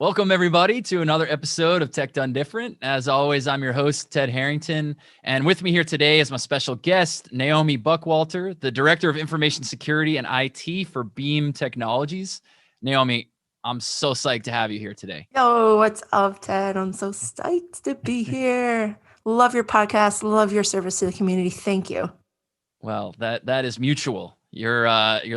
Welcome, everybody, to another episode of Tech Done Different. As always, I'm your host, Ted Harrington. And with me here today is my special guest, Naomi Buckwalter, the Director of Information Security and IT for Beam Technologies. Naomi, I'm so psyched to have you here today. Yo, what's up, Ted? I'm so psyched to be here. Love your podcast. Love your service to the community. Thank you. Well, that is mutual. You're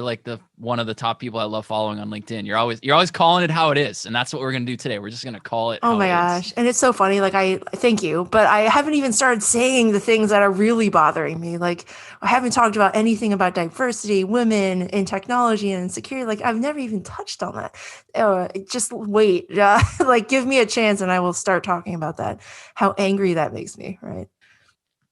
like one of the top people I love following on LinkedIn. You're always calling it how it is, and that's what we're gonna do today. We're just gonna call it. Oh my gosh. And it's so funny. Like, I thank you, but I haven't even started saying the things that are really bothering me. Like, I haven't talked about anything about diversity, women in technology and security. Like, I've never even touched on that. Just wait. Like, give me a chance and I will start talking about that. How angry that makes me, right?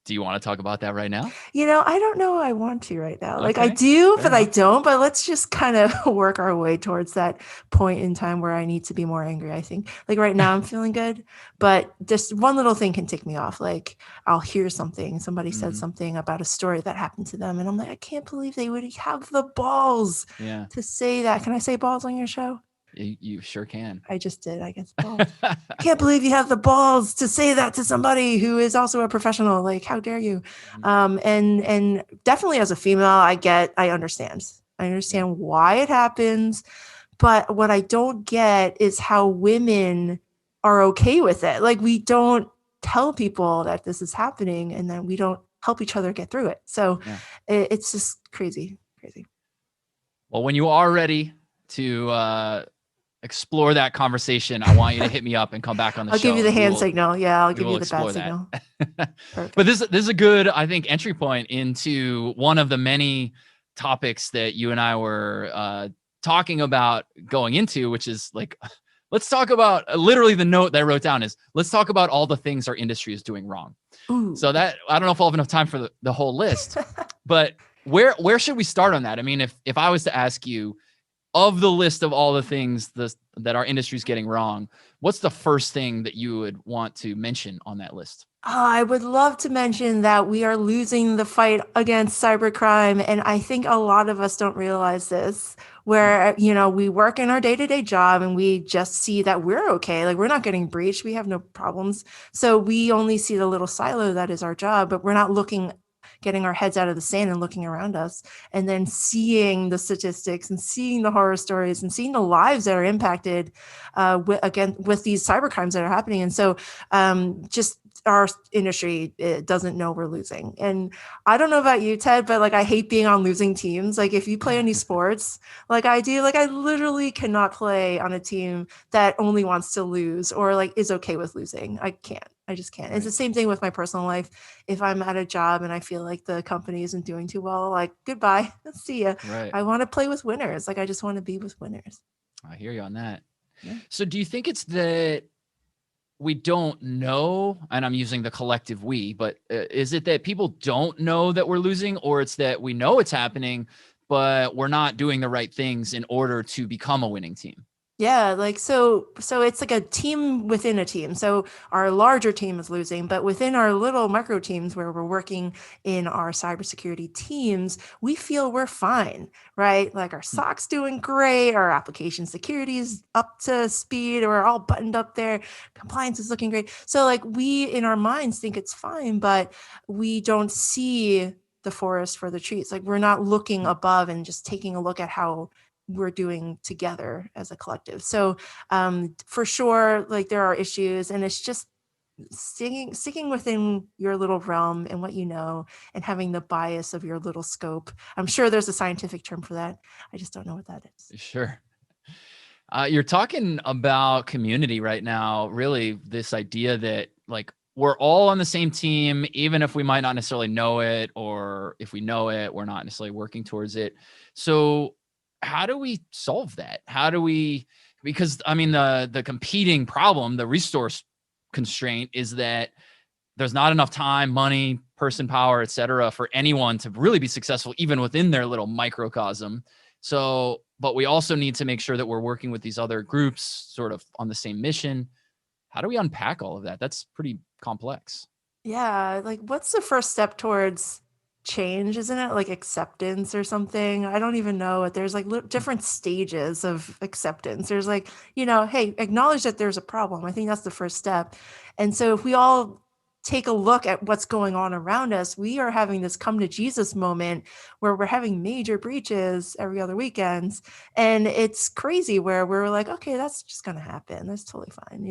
Do you want to talk about that right now? I don't know I want to right now. Like, Okay, I do, fair but I enough. don't. But let's just kind of work our way towards that point in time where I need to be more angry, I think. Like, right now I'm feeling good, but just one little thing can tick me off. Like, I'll hear something, somebody said something about a story that happened to them, and I'm like, I can't believe they would have the balls Yeah, to say that. Can I say balls on your show? you sure can. I just did, I guess. Balls. I can't believe you have the balls to say that to somebody who is also a professional. Like, how dare you? And definitely as a female, I understand. I understand why it happens, but what I don't get is how women are okay with it. Like, we don't tell people that this is happening, and then we don't help each other get through it. So it's just crazy. Well, when you are ready to explore that conversation, I want you to hit me up and come back on the I'll show. give you the hand signal. Yeah, I'll give you the explore bat signal. But this is a good, I think, entry point into one of the many topics that you and I were talking about going into, which is like, let's talk about literally the note that I wrote down is let's talk about all the things our industry is doing wrong. Ooh. So that I don't know if I'll have enough time for the whole list, but where should we start on that? I mean, if I was to ask you, of the list of all the things that our industry is getting wrong, what's the first thing that you would want to mention on that list? I would love to mention that we are losing the fight against cybercrime. And I think a lot of us don't realize this, where, we work in our day-to-day job and we just see that we're okay. Like, we're not getting breached. We have no problems. So we only see the little silo that is our job, but we're not getting our heads out of the sand and looking around us and then seeing the statistics and seeing the horror stories and seeing the lives that are impacted with these cybercrimes that are happening. And so just our industry doesn't know we're losing. And I don't know about you, Ted, but like, I hate being on losing teams. Like, if you play any sports like I do, like, I literally cannot play on a team that only wants to lose or like is okay with losing. I just can't. Right. It's the same thing with my personal life. If I'm at a job and I feel like the company isn't doing too well, like, goodbye, see ya. Right. I want to play with winners. Like, I just want to be with winners. I hear you on that. Yeah. So do you think it's that we don't know, and I'm using the collective we, but is it that people don't know that we're losing, or it's that we know it's happening, but we're not doing the right things in order to become a winning team? Yeah, like, so it's like a team within a team. So our larger team is losing, but within our little micro teams where we're working in our cybersecurity teams, we feel we're fine, right? Like, our SOC's doing great, our application security is up to speed, we're all buttoned up there, compliance is looking great. So like, we in our minds think it's fine, but we don't see the forest for the trees. Like, we're not looking above and just taking a look at how we're doing together as a collective. So for sure, like, there are issues, and it's just sticking within your little realm and what you know, and having the bias of your little scope. I'm sure there's a scientific term for that. I just don't know what that is. Sure. You're talking about community right now, really this idea that like we're all on the same team, even if we might not necessarily know it, or if we know it, we're not necessarily working towards it. So how do we solve that? Because I mean, the competing problem, the resource constraint is that there's not enough time, money, person power, et cetera, for anyone to really be successful, even within their little microcosm. So, but we also need to make sure that we're working with these other groups sort of on the same mission. How do we unpack all of that? That's pretty complex. Yeah. Like, what's the first step towards change, isn't it? Like acceptance or something. I don't even know what there's like different stages of acceptance. There's like, hey, acknowledge that there's a problem. I think that's the first step. And so if we all take a look at what's going on around us, we are having this come to Jesus moment where we're having major breaches every other weekends. And it's crazy where we're like, okay, that's just going to happen. That's totally fine.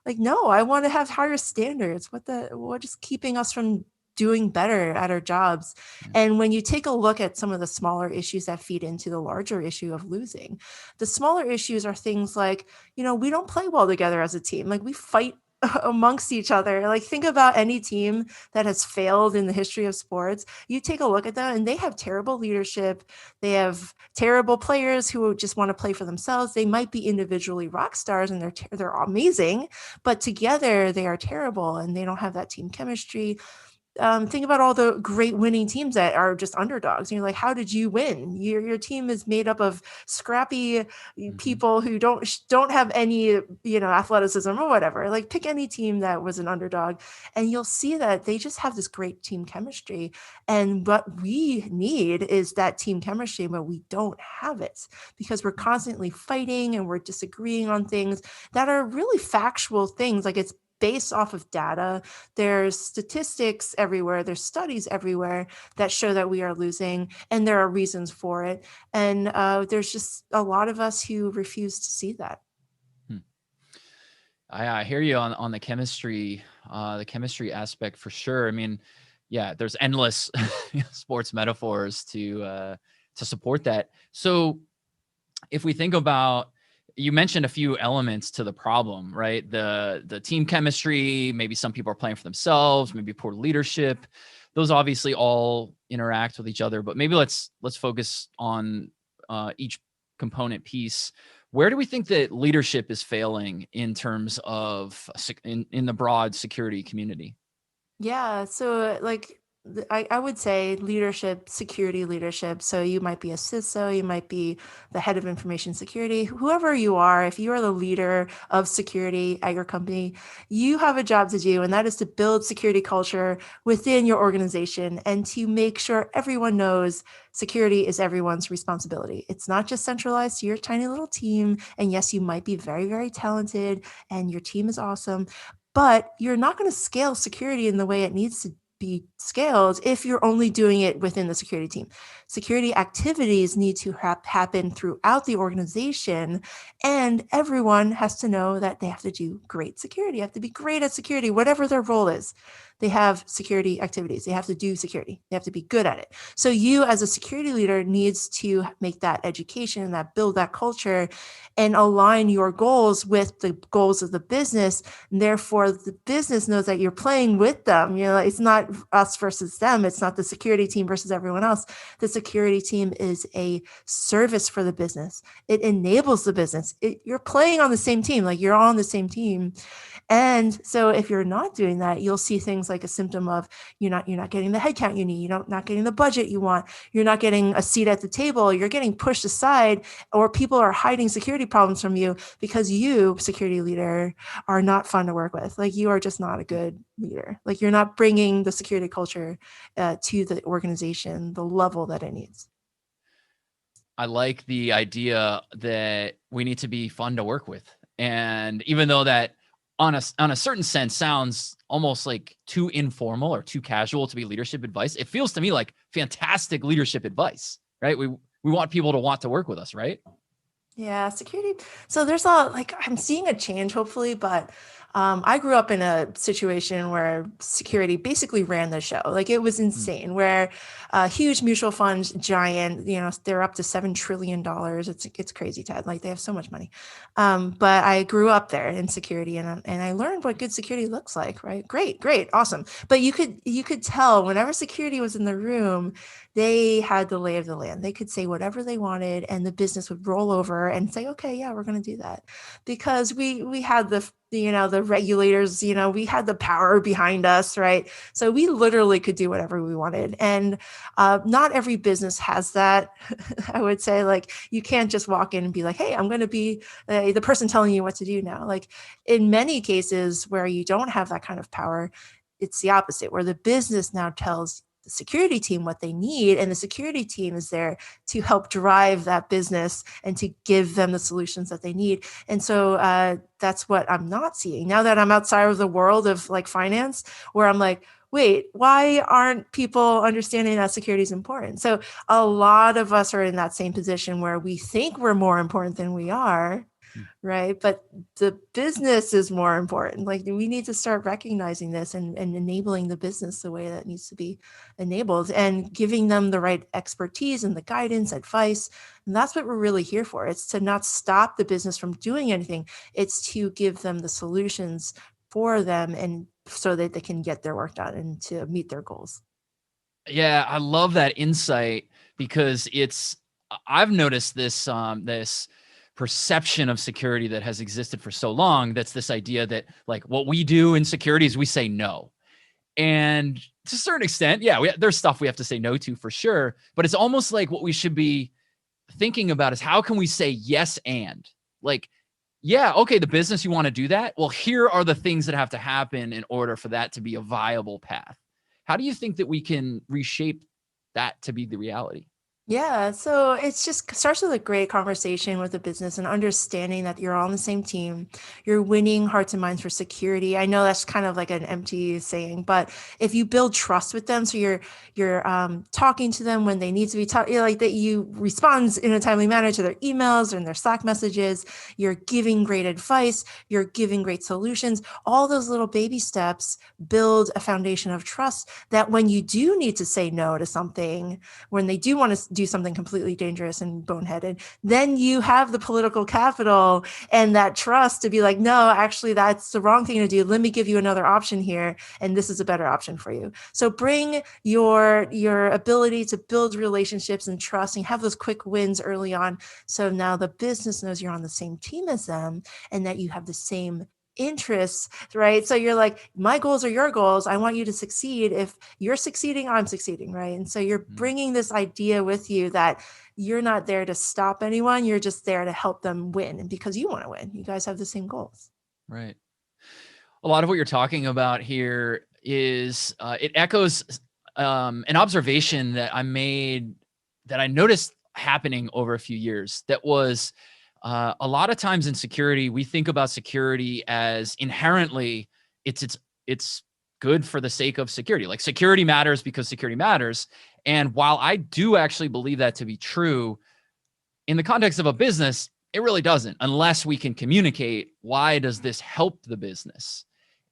Like, no, I want to have higher standards. What is keeping us from doing better at our jobs? And when you take a look at some of the smaller issues that feed into the larger issue of losing, the smaller issues are things like, we don't play well together as a team. Like we fight amongst each other. Like think about any team that has failed in the history of sports. You take a look at them and they have terrible leadership. They have terrible players who just want to play for themselves. They might be individually rock stars and they're amazing, but together they are terrible and they don't have that team chemistry. Think about all the great winning teams that are just underdogs. You're like, how did you win? Your team is made up of scrappy people who don't have any, athleticism or whatever. Like pick any team that was an underdog and you'll see that they just have this great team chemistry. And what we need is that team chemistry, but we don't have it because we're constantly fighting and we're disagreeing on things that are really factual things. Like it's based off of data. There's statistics everywhere. There's studies everywhere that show that we are losing, and there are reasons for it. And there's just a lot of us who refuse to see that. I hear you on the chemistry aspect for sure. I mean, yeah, there's endless sports metaphors to support that. So if we think about, you mentioned a few elements to the problem, right? The team chemistry, maybe some people are playing for themselves, maybe poor leadership. Those obviously all interact with each other, but maybe let's focus on each component piece. Where do we think that leadership is failing in terms of in the broad security community? Yeah. So like I would say leadership, security leadership. So you might be a CISO, you might be the head of information security, whoever you are, if you are the leader of security at your company, you have a job to do, and that is to build security culture within your organization and to make sure everyone knows security is everyone's responsibility. It's not just centralized to your tiny little team. And yes, you might be very, very talented and your team is awesome, but you're not going to scale security in the way it needs to be scaled if you're only doing it within the security team. Security activities need to happen throughout the organization, and everyone has to know that they have to do great security, have to be great at security, whatever their role is. They have security activities. They have to do security. They have to be good at it. So you as a security leader needs to make that education, that build that culture and align your goals with the goals of the business. And therefore the business knows that you're playing with them. It's not us versus them. It's not the security team versus everyone else. The security team is a service for the business. It enables the business. You're playing on the same team, like you're on the same team. And so if you're not doing that, you'll see things like a symptom of you're not getting the headcount you need, you're not getting the budget you want, you're not getting a seat at the table, you're getting pushed aside, or people are hiding security problems from you because you, security leader, are not fun to work with. Like you are just not a good leader. Like you're not bringing the security culture to the organization, the level that it needs. I like the idea that we need to be fun to work with. And even though that on a certain sense sounds almost like too informal or too casual to be leadership advice, it feels to me like fantastic leadership advice, right? We want people to want to work with us, right? Yeah, security. So there's I'm seeing a change hopefully, but I grew up in a situation where security basically ran the show. Like it was insane, where huge mutual funds, giant, they're up to $7 trillion. It's crazy, Ted. Like they have so much money. But I grew up there in security and I learned what good security looks like, right? Great, awesome. But you could tell whenever security was in the room, they had the lay of the land. They could say whatever they wanted and the business would roll over and say, okay, yeah, we're going to do that. Because we had the regulators, we had the power behind us, right? So we literally could do whatever we wanted. And not every business has that. I would say, like, you can't just walk in and be like, hey, I'm going to be the person telling you what to do now. Like in many cases where you don't have that kind of power, it's the opposite, where the business now tells the security team what they need, and the security team is there to help drive that business and to give them the solutions that they need. And so that's what I'm not seeing now that I'm outside of the world of like finance, where I'm like, wait, why aren't people understanding that security is important? So a lot of us are in that same position where we think we're more important than we are, right? But the business is more important. Like we need to start recognizing this and enabling the business the way that needs to be enabled and giving them the right expertise and the guidance, advice. And that's what we're really here for. It's to not stop the business from doing anything. It's to give them the solutions for them and so that they can get their work done and to meet their goals. Yeah, I love that insight because I've noticed this this perception of security that has existed for so long. That's this idea that like what we do in security is we say no. And to a certain extent, yeah, there's stuff we have to say no to for sure. But it's almost like what we should be thinking about is how can we say yes and like, yeah, okay, the business, you want to do that? Well, here are the things that have to happen in order for that to be a viable path. How do you think that we can reshape that to be the reality? Yeah, so it's just starts with a great conversation with the business and understanding that you're all on the same team. You're winning hearts and minds for security. I know that's kind of like an empty saying, but if you build trust with them, so you're talking to them when they need to be talked, like that you respond in a timely manner to their emails and their Slack messages. You're giving great advice. You're giving great solutions. All those little baby steps build a foundation of trust that when you do need to say no to something, when they do want to do something completely dangerous and boneheaded, then you have the political capital and that trust to be like, no, actually, that's the wrong thing to do. Let me give you another option here. And this is a better option for you. So bring your ability to build relationships and trust and have those quick wins early on. So now the business knows you're on the same team as them and that you have the same interests, right? So you're like, my goals are your goals. I want you to succeed. If you're succeeding, I'm succeeding, right? And so you're bringing this idea with you that you're not there to stop anyone. You're just there to help them win. And because you want to win, you guys have the same goals. Right. A lot of what you're talking about here is it echoes an observation that I made that I noticed happening over a few years. That was a lot of times in security, we think about security as inherently it's good for the sake of security. Like security matters because security matters. And while I do actually believe that to be true, in the context of a business, it really doesn't, unless we can communicate why does this help the business.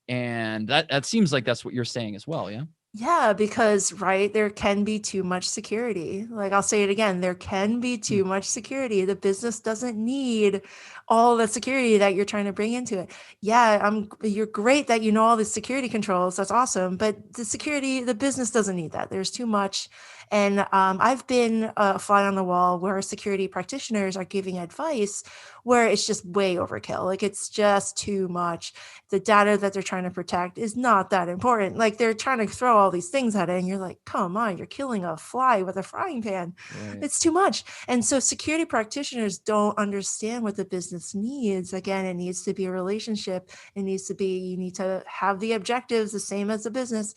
And that seems like that's what you're saying as well, yeah? Yeah, because, right, there can be too much security. Like I'll say it again, there can be too much security. The business doesn't need all the security that you're trying to bring into it. Yeah, you're great that you know all the security controls. That's awesome. But the business doesn't need that. There's too much. And I've been a fly on the wall where security practitioners are giving advice where it's just way overkill. Like it's just too much. The data that they're trying to protect is not that important. Like they're trying to throw all these things at it and you're like, come on, you're killing a fly with a frying pan. Right. It's too much. And so security practitioners don't understand what the business needs. Again, it needs to be a relationship. You need to have the objectives the same as the business.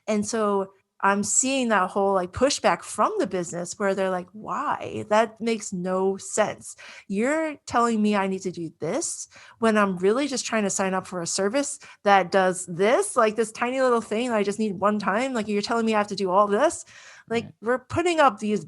And so I'm seeing that whole like pushback from the business where they're like, why? That makes no sense. You're telling me I need to do this when I'm really just trying to sign up for a service that does this, like this tiny little thing that I just need one time. Like you're telling me I have to do all this. Like we're putting up these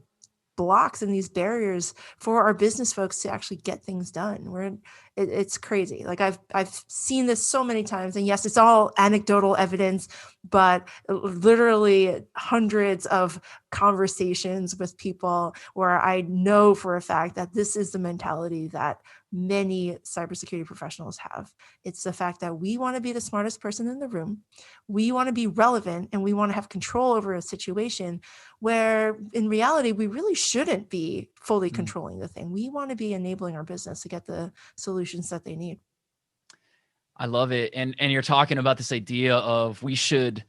blocks and these barriers for our business folks to actually get things done. It's crazy. Like I've seen this so many times, and yes, it's all anecdotal evidence, but literally hundreds of conversations with people where I know for a fact that this is the mentality that many cybersecurity professionals have. It's the fact that we want to be the smartest person in the room. We want to be relevant and we want to have control over a situation where in reality, we really shouldn't be fully controlling the thing. We want to be enabling our business to get the solutions that they need. I love it. And you're talking about this idea of we should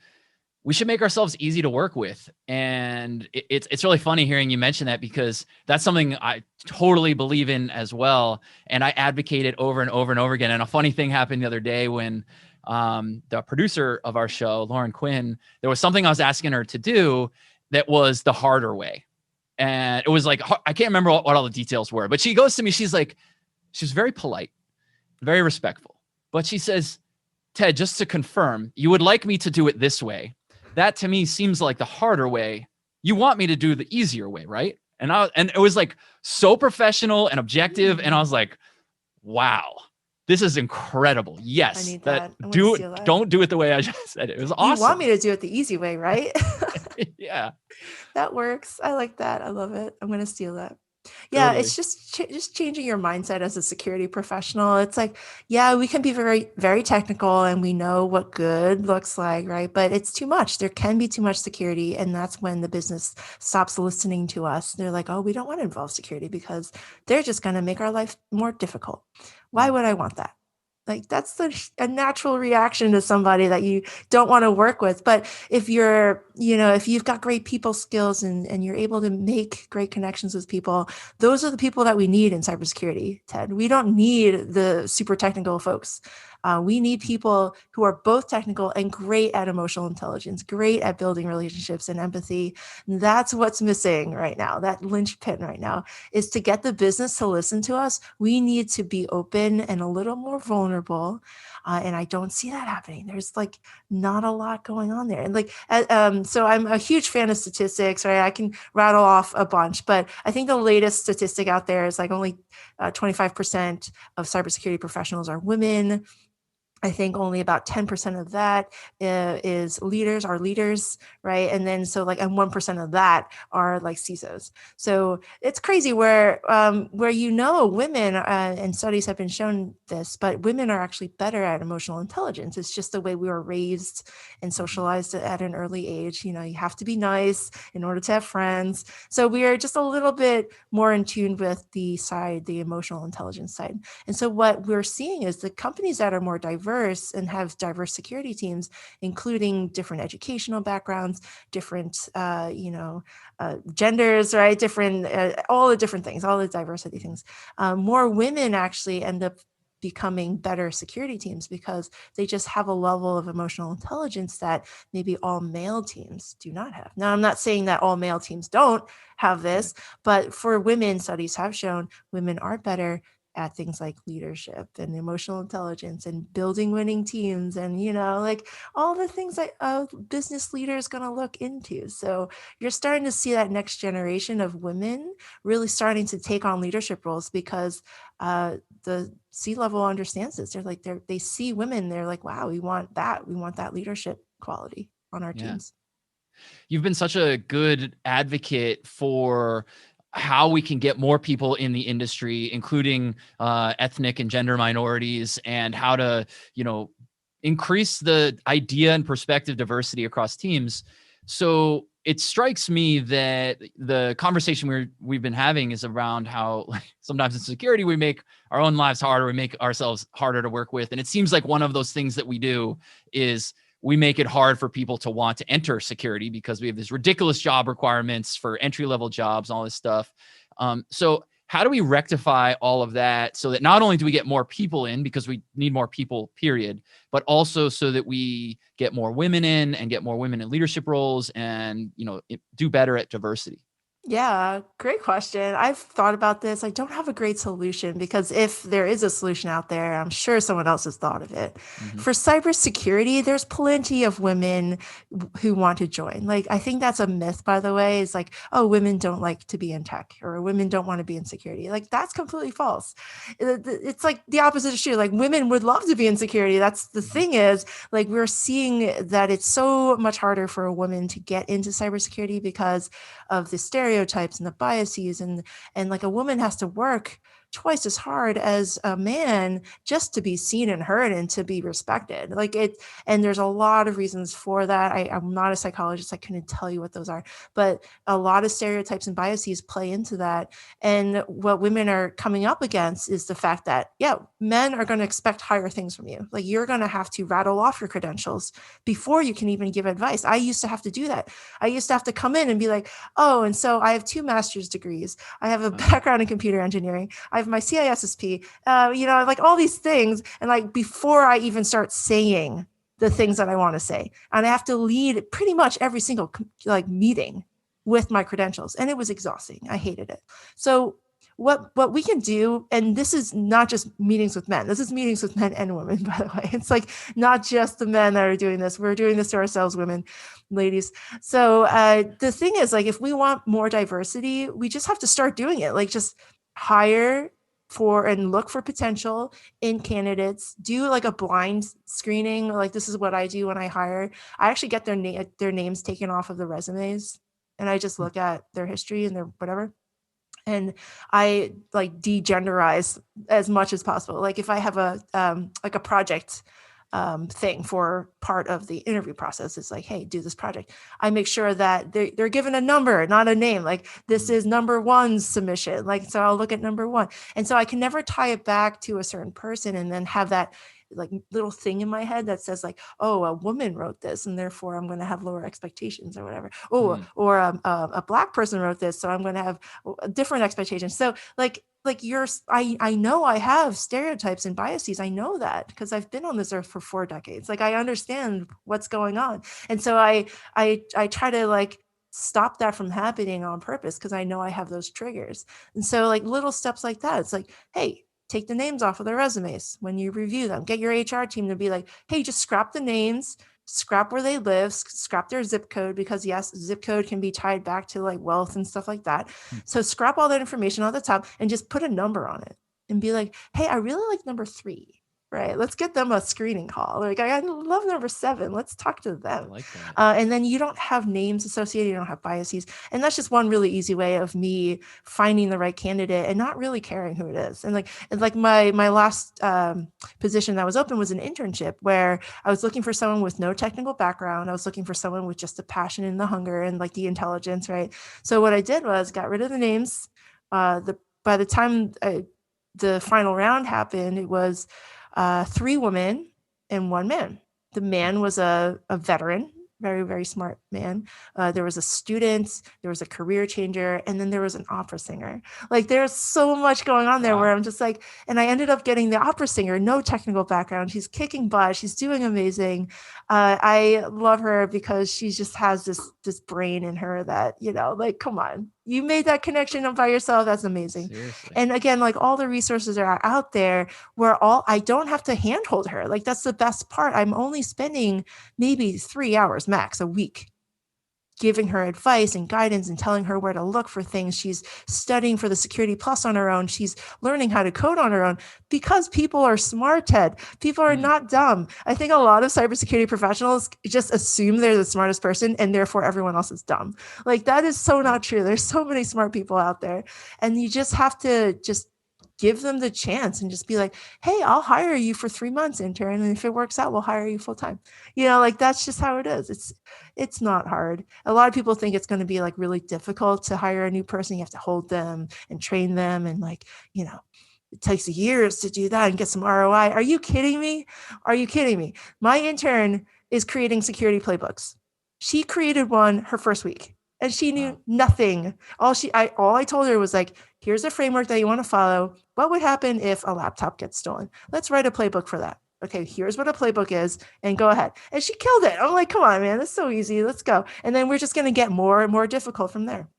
make ourselves easy to work with. And it's really funny hearing you mention that because that's something I totally believe in as well. And I advocate it over and over and over again. And a funny thing happened the other day when the producer of our show, Lauren Quinn, there was something I was asking her to do that was the harder way. And it was like, I can't remember what all the details were, but she goes to me, she's like, she was very polite, very respectful. But she says, Ted, just to confirm, you would like me to do it this way. That to me seems like the harder way. You want me to do the easier way, right? And it was like so professional and objective. And I was like, wow, this is incredible. Yes. I need that. Don't do it the way I just said it. It was awesome. You want me to do it the easy way, right? Yeah. That works. I like that. I love it. I'm going to steal that. Yeah, totally. It's just changing your mindset as a security professional. It's like, yeah, we can be very, very technical and we know what good looks like, right? But it's too much. There can be too much security. And that's when the business stops listening to us. They're like, oh, we don't want to involve security because they're just going to make our life more difficult. Why would I want that? Like that's a natural reaction to somebody that you don't want to work with. But if if you've got great people skills and you're able to make great connections with people, those are the people that we need in cybersecurity, Ted. We don't need the super technical folks. We need people who are both technical and great at emotional intelligence, great at building relationships and empathy. And that's what's missing right now. That linchpin right now is to get the business to listen to us. We need to be open and a little more vulnerable. And I don't see that happening. There's like not a lot going on there. And so I'm a huge fan of statistics, right? I can rattle off a bunch, but I think the latest statistic out there is like only 25% of cybersecurity professionals are women. I think only about 10% of that is leaders, right? And then and 1% of that are like CISOs. So it's crazy where women and studies have been shown this, but women are actually better at emotional intelligence. It's just the way we were raised and socialized at an early age. You have to be nice in order to have friends. So we are just a little bit more in tune with the emotional intelligence side. And so what we're seeing is the companies that are more diverse and have diverse security teams, including different educational backgrounds, different, genders, right? Different, all the different things, all the diversity things. More women actually end up becoming better security teams because they just have a level of emotional intelligence that maybe all male teams do not have. Now, I'm not saying that all male teams don't have this, but for women, studies have shown women are better at things like leadership and emotional intelligence and building winning teams and, all the things that a business leader is going to look into. So you're starting to see that next generation of women really starting to take on leadership roles because the C-level understands this. They're like, they see women. They're like, wow, we want that. We want that leadership quality on our teams. You've been such a good advocate for how we can get more people in the industry, including ethnic and gender minorities, and how to, increase the idea and perspective diversity across teams. So it strikes me that the conversation we've been having is around how sometimes in security, we make our own lives harder. We make ourselves harder to work with. And it seems like one of those things that we do is we make it hard for people to want to enter security because we have these ridiculous job requirements for entry-level jobs and all this stuff. So how do we rectify all of that so that not only do we get more people in because we need more people, period, but also so that we get more women in and get more women in leadership roles and, do better at diversity? Yeah, great question. I've thought about this. I don't have a great solution because if there is a solution out there, I'm sure someone else has thought of it. Mm-hmm. For cybersecurity, there's plenty of women who want to join. Like, I think that's a myth, by the way. It's like, oh, women don't like to be in tech or women don't want to be in security. Like, that's completely false. It's like the opposite is true. Like, women would love to be in security. That's the thing is, like, we're seeing that it's so much harder for a woman to get into cybersecurity because of the stereotypes and the biases and like a woman has to work twice as hard as a man just to be seen and heard and to be respected. And there's a lot of reasons for that. I'm not a psychologist. I couldn't tell you what those are, but a lot of stereotypes and biases play into that. And what women are coming up against is the fact that, men are going to expect higher things from you. Like, you're going to have to rattle off your credentials before you can even give advice. I used to have to do that. I used to have to come in and be like, oh, and so I have 2 master's degrees. I have a background in computer engineering. have my CISSP, like all these things. And like before I even start saying the things that I want to say, and I have to lead pretty much every single like meeting with my credentials. And it was exhausting. I hated it. So what we can do, and this is not just meetings with men, this is meetings with men and women, by the way. It's like not just the men that are doing this. We're doing this to ourselves, women, ladies. So the thing is, like, if we want more diversity, we just have to start doing it. Like, just hire for and look for potential in candidates, do like a blind screening. Like, this is what I do when I hire. I actually get their names taken off of the resumes, and I just look at their history and their whatever. And I like degenderize as much as possible. Like if I have a like a project thing for part of the interview process, it's like, hey, do this project. I make sure that they're given a number, not a name. Like this is number one's submission. Like, so I'll look at number one. And so I can never tie it back to a certain person and then have that like little thing in my head that says like, oh, a woman wrote this and therefore I'm going to have lower expectations or whatever. Oh, or a Black person wrote this, so I'm going to have different expectations. So like I know I have stereotypes and biases. I know that because I've been on this earth for 4 decades. Like I understand what's going on. And so I try to like stop that from happening on purpose because I know I have those triggers. And so like little steps like that, it's like, hey, take the names off of their resumes when you review them. Get your HR team to be like, hey, just scrap the names, scrap where they live, scrap their zip code, because yes, zip code can be tied back to like wealth and stuff like that. So scrap all that information on the top and just put a number on it and be like, hey, I really like number 3. Right. Let's get them a screening call. Like, I love number 7. Let's talk to them. I like that. And then you don't have names associated. You don't have biases. And that's just one really easy way of me finding the right candidate and not really caring who it is. And like my last position that was open was an internship where I was looking for someone with no technical background. I was looking for someone with just the passion and the hunger and like the intelligence. Right. So what I did was got rid of the names. By the time the final round happened, it was 3 women and 1 man. The man was a veteran, very, very smart man. There was a student, there was a career changer, and then there was an opera singer. Like there's so much going on there where I'm just like, and I ended up getting the opera singer, no technical background. She's kicking butt. She's doing amazing. I love her because she just has this brain in her that, like, come on, you made that connection by yourself. That's amazing. Seriously. And again, like all the resources are out there where I don't have to handhold her. Like that's the best part. I'm only spending maybe 3 hours max a week giving her advice and guidance and telling her where to look for things. She's studying for the Security Plus on her own. She's learning how to code on her own because people are smart, Ted. People are not dumb. I think a lot of cybersecurity professionals just assume they're the smartest person and therefore everyone else is dumb. Like that is so not true. There's so many smart people out there, and you just have to just give them the chance and just be like, hey, I'll hire you for 3 months, intern. And if it works out, we'll hire you full time. Like that's just how it is. It's not hard. A lot of people think it's going to be like really difficult to hire a new person. You have to hold them and train them. And like, it takes years to do that and get some ROI. Are you kidding me? Are you kidding me? My intern is creating security playbooks. She created one her first week. And she knew nothing. All I told her was like, here's a framework that you want to follow. What would happen if a laptop gets stolen? Let's write a playbook for that. Okay, here's what a playbook is, and go ahead. And she killed it. I'm like, come on, man, that's so easy. Let's go. And then we're just going to get more and more difficult from there.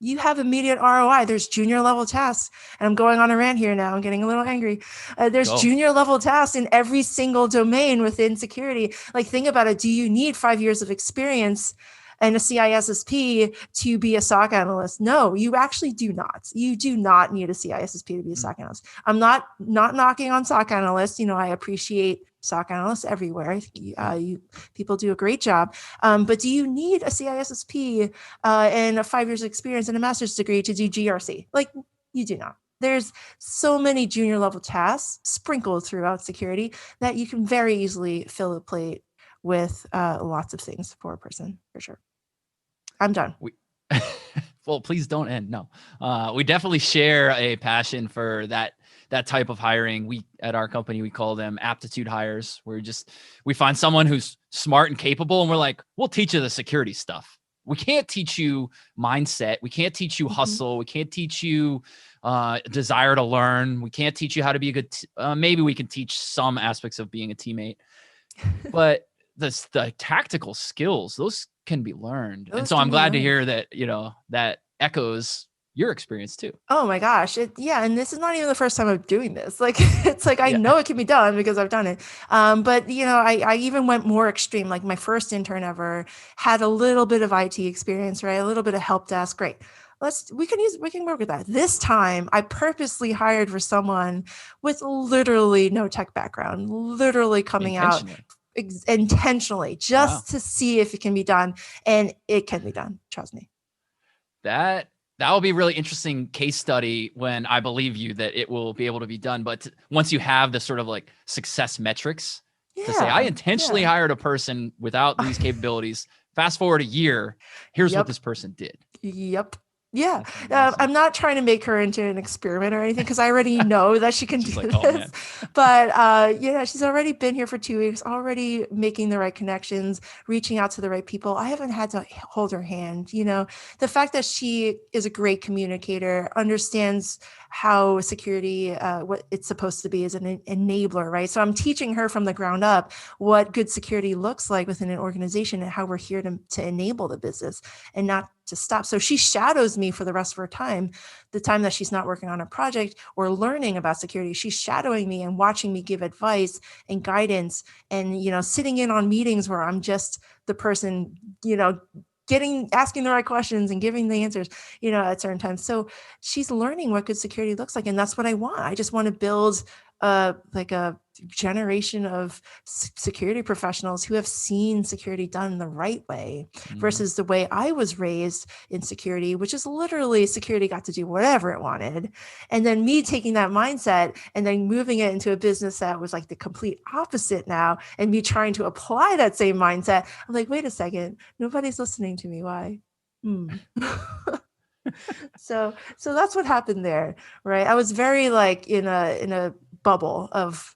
You have immediate ROI. There's junior level tasks. And I'm going on a rant here now. I'm getting a little angry. There's junior level tasks in every single domain within security. Like, think about it. Do you need 5 years of experience and a CISSP to be a SOC analyst? No, you actually do not. You do not need a CISSP to be a SOC analyst. I'm not knocking on SOC analysts. I appreciate SOC analysts everywhere. People do a great job. But do you need a CISSP and a 5 years of experience and a master's degree to do GRC? Like, you do not. There's so many junior level tasks sprinkled throughout security that you can very easily fill a plate with lots of things for a person, for sure. I'm done. Well, please don't end. No, we definitely share a passion for that type of hiring. We at our company, we call them aptitude hires, where we find someone who's smart and capable, and we're like, we'll teach you the security stuff. We can't teach you mindset. We can't teach you hustle. We can't teach you desire to learn. We can't teach you how to be a good, maybe we can teach some aspects of being a teammate, but the tactical skills, those can be learned. And Those so can I'm be glad to learned. hear that, that echoes your experience too. Oh my gosh. Yeah. And this is not even the first time I'm doing this. Like, it's like, I Yeah. know it can be done because I've done it. But I even went more extreme. Like my first intern ever had a little bit of IT experience, right? A little bit of help desk. Great. We can work with that. This time I purposely hired for someone with literally no tech background, literally coming out Intentionally. intentionally Wow. just to see if it can be done. And it can be done. Trust me. That will be a really interesting case study when I believe you that it will be able to be done. But once you have the sort of like success metrics to say, I Yeah. intentionally Yeah. hired a person without these capabilities, fast forward a year, here's what Yep. this person did. Yep. Yeah. That's gonna be awesome. I'm not trying to make her into an experiment or anything because I already know that she can She's do like, oh this. man. But she's already been here for 2 weeks, already making the right connections, reaching out to the right people. I haven't had to hold her hand. The fact that she is a great communicator, understands how security, what it's supposed to be, is an enabler, right? So I'm teaching her from the ground up what good security looks like within an organization and how we're here to enable the business and not to stop. So she shadows me for the rest of her time. The time that she's not working on a project or learning about security, she's shadowing me and watching me give advice and guidance and, sitting in on meetings where I'm just the person, asking the right questions and giving the answers, at certain times. So she's learning what good security looks like. And that's what I want. I just want to build like a generation of security professionals who have seen security done the right way versus the way I was raised in security, which is literally security got to do whatever it wanted. And then me taking that mindset and then moving it into a business that was like the complete opposite now, and me trying to apply that same mindset. I'm like, wait a second, nobody's listening to me. Why? So that's what happened there, right? I was very like in a bubble of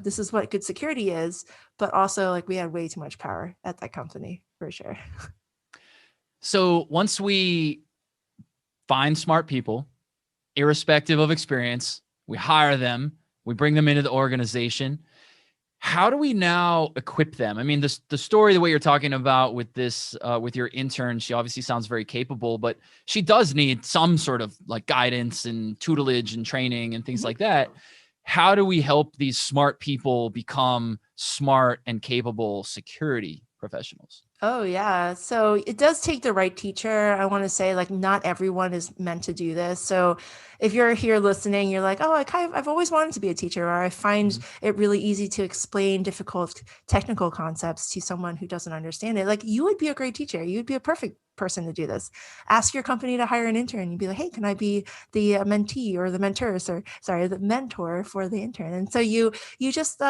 this is what good security is, but also like we had way too much power at that company for sure. So once we find smart people, irrespective of experience, we hire them, we bring them into the organization. How do we now equip them? I mean, the story, the way you're talking about with this, with your intern, she obviously sounds very capable, but she does need some sort of like guidance and tutelage and training and things like that. How do we help these smart people become smart and capable security professionals? Oh yeah. So it does take the right teacher. I want to say like not everyone is meant to do this. So if you're here listening, you're like, oh, I've always wanted to be a teacher, or I find it really easy to explain difficult technical concepts to someone who doesn't understand it. Like you would be a great teacher. You'd be a perfect person to do this. Ask your company to hire an intern. You'd be like, hey, can I be the mentee or the mentor, or sorry, the mentor for the intern? And so you just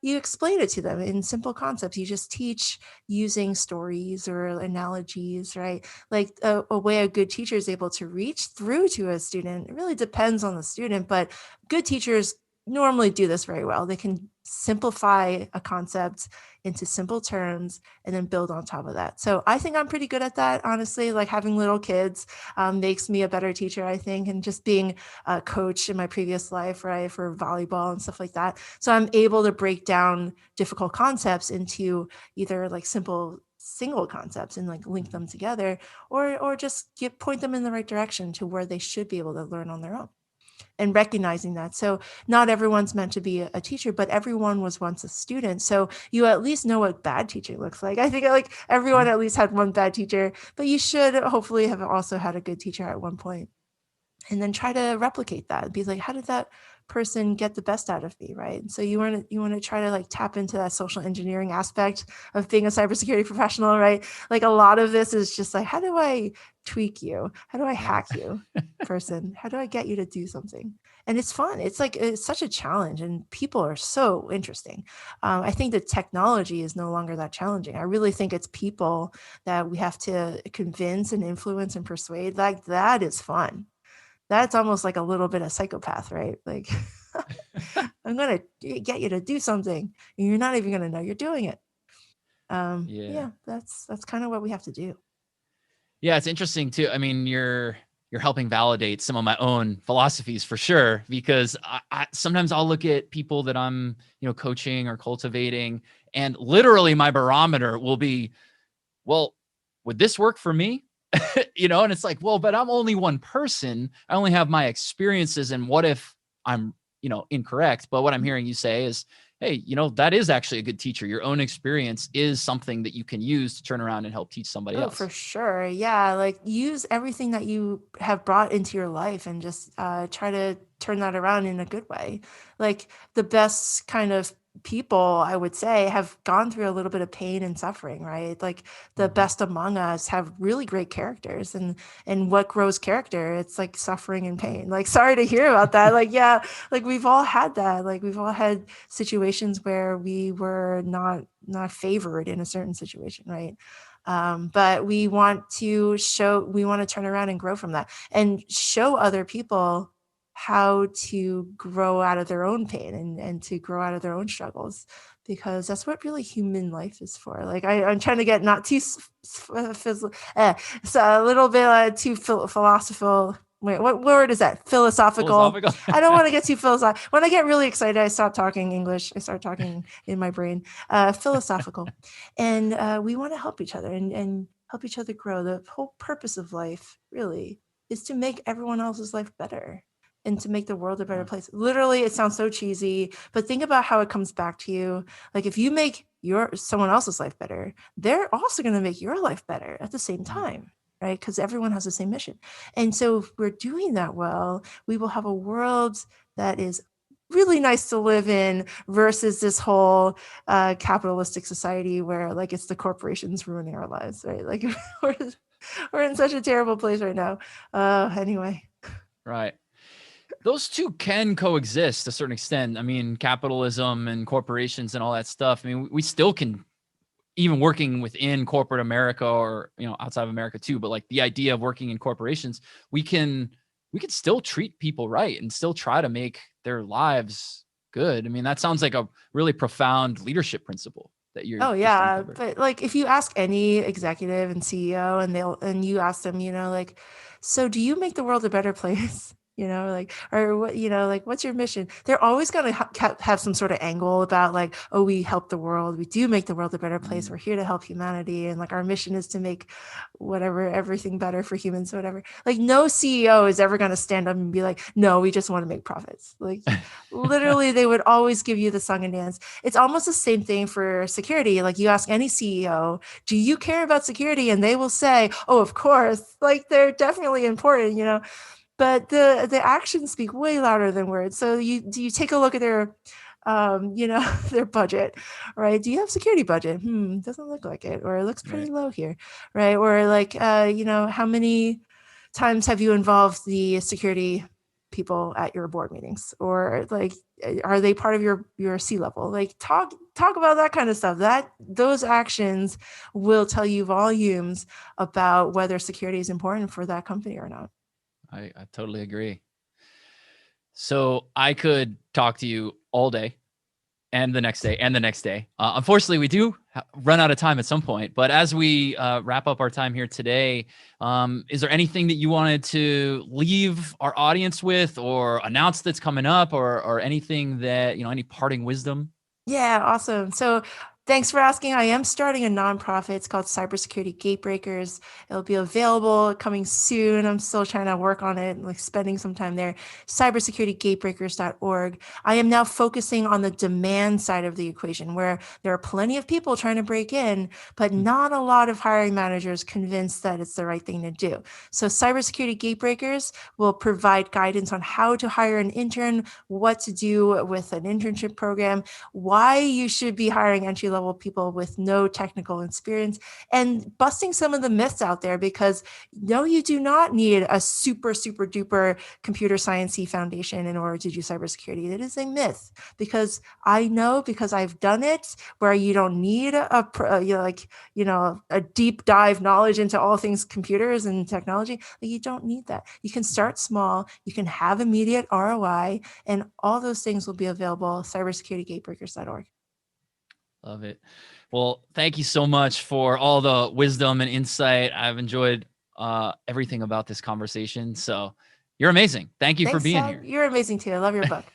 you explain it to them in simple concepts. You just teach using stories or analogies, right? Like a way a good teacher is able to reach through to a student. It really depends on the student, but good teachers normally do this very well. They can simplify a concept into simple terms and then build on top of that. So I think I'm pretty good at that, honestly. Like having little kids makes me a better teacher, I think, and just being a coach in my previous life, right, for volleyball and stuff like that. So I'm able to break down difficult concepts into either like simple single concepts and like link them together, or just point them in the right direction to where they should be able to learn on their own, and recognizing that. So not everyone's meant to be a teacher, but everyone was once a student. So you at least know what bad teaching looks like. I think like everyone at least had one bad teacher, but you should hopefully have also had a good teacher at one point. And then try to replicate that. Be like, how did that person get the best out of me, right? And so you want to try to like tap into that social engineering aspect of being a cybersecurity professional, right? Like a lot of this is just like, how do I tweak you? How do I hack you, person? How do I get you to do something? And it's fun. It's like it's such a challenge, and people are so interesting. I think the technology is no longer that challenging. I really think it's people that we have to convince and influence and persuade. Like that is fun. That's almost like a little bit of psychopath, right? Like I'm going to get you to do something and you're not even going to know you're doing it. Yeah. Yeah, that's kind of what we have to do. Yeah, it's interesting too. I mean, you're helping validate some of my own philosophies for sure, because sometimes I'll look at people that I'm, coaching or cultivating, and literally my barometer will be, well, would this work for me? And it's like, well, but I'm only one person. I only have my experiences. And what if I'm, incorrect? But what I'm hearing you say is, hey, that is actually a good teacher. Your own experience is something that you can use to turn around and help teach somebody Oh, else. for sure. Yeah. Like use everything that you have brought into your life and just try to turn that around in a good way. Like the best kind of people, I would say, have gone through a little bit of pain and suffering, right? Like the Mm-hmm. best among us have really great characters, and what grows character? It's like suffering and pain. Like, sorry to hear about that. Like, yeah, like we've all had that. Like we've all had situations where we were not favored in a certain situation, right? But we want to turn around and grow from that and show other people how to grow out of their own pain and to grow out of their own struggles, because that's what really human life is for. Like I'm trying to get not too so a little bit too philosophical. Wait, what word is that? Philosophical. I don't want to get too philosophical. When I get really excited, I stop talking English. I start talking in my brain. Philosophical. And we want to help each other and help each other grow. The whole purpose of life really is to make everyone else's life better and to make the world a better place. Literally, it sounds so cheesy, but think about how it comes back to you. Like if you make someone else's life better, they're also going to make your life better at the same time, right? Because everyone has the same mission. And so if we're doing that well, we will have a world that is really nice to live in versus this whole capitalistic society where like it's the corporations ruining our lives, right? Like we're in such a terrible place right now. Anyway. Right. Those two can coexist to a certain extent. I mean, capitalism and corporations and all that stuff. I mean, we still can, even working within corporate America or, outside of America too, but like the idea of working in corporations, we can still treat people right and still try to make their lives good. I mean, that sounds like a really profound leadership principle that you're Oh just yeah, uncovered. but like if you ask any executive and CEO and you ask them, like, so do you make the world a better place? Like, or what, like, what's your mission? They're always going to have some sort of angle about like, oh, we help the world. We do make the world a better place. We're here to help humanity. And like, our mission is to make everything better for humans, whatever. Like no CEO is ever going to stand up and be like, no, we just want to make profits. Like literally they would always give you the song and dance. It's almost the same thing for security. Like you ask any CEO, do you care about security? And they will say, oh, of course, like they're definitely important, but the actions speak way louder than words. So you take a look at their their budget, right? Do you have security budget? Doesn't look like it, or it looks pretty low here, right? Or like how many times have you involved the security people at your board meetings, or like are they part of your C-level? Like talk about that kind of stuff. That those actions will tell you volumes about whether security is important for that company or not. I totally agree. So I could talk to you all day and the next day and the next day. Unfortunately, we do run out of time at some point. But as we wrap up our time here today, is there anything that you wanted to leave our audience with or announce that's coming up, or anything that, any parting wisdom? Yeah, awesome. So thanks for asking. I am starting a nonprofit. It's called Cybersecurity Gatebreakers. It'll be available coming soon. I'm still trying to work on it, like spending some time there. Cybersecuritygatebreakers.org. I am now focusing on the demand side of the equation, where there are plenty of people trying to break in, but not a lot of hiring managers convinced that it's the right thing to do. So Cybersecurity Gatebreakers will provide guidance on how to hire an intern, what to do with an internship program, why you should be hiring entry-level people with no technical experience, and busting some of the myths out there, because no, you do not need a super duper computer science-y foundation in order to do cybersecurity. It is a myth, because I know, because I've done it, where you don't need a deep dive knowledge into all things computers and technology. Like, you don't need that. You can start small, you can have immediate ROI, and all those things will be available. Cybersecuritygatebreakers.org. Love it. Well, thank you so much for all the wisdom and insight. I've enjoyed everything about this conversation. So you're amazing. Thank you for Thanks, being Todd. here. You're amazing too. I love your book.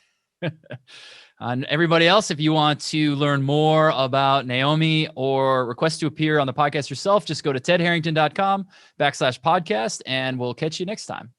And everybody else, if you want to learn more about Naomi or request to appear on the podcast yourself, just go to tedharrington.com/podcast, and we'll catch you next time.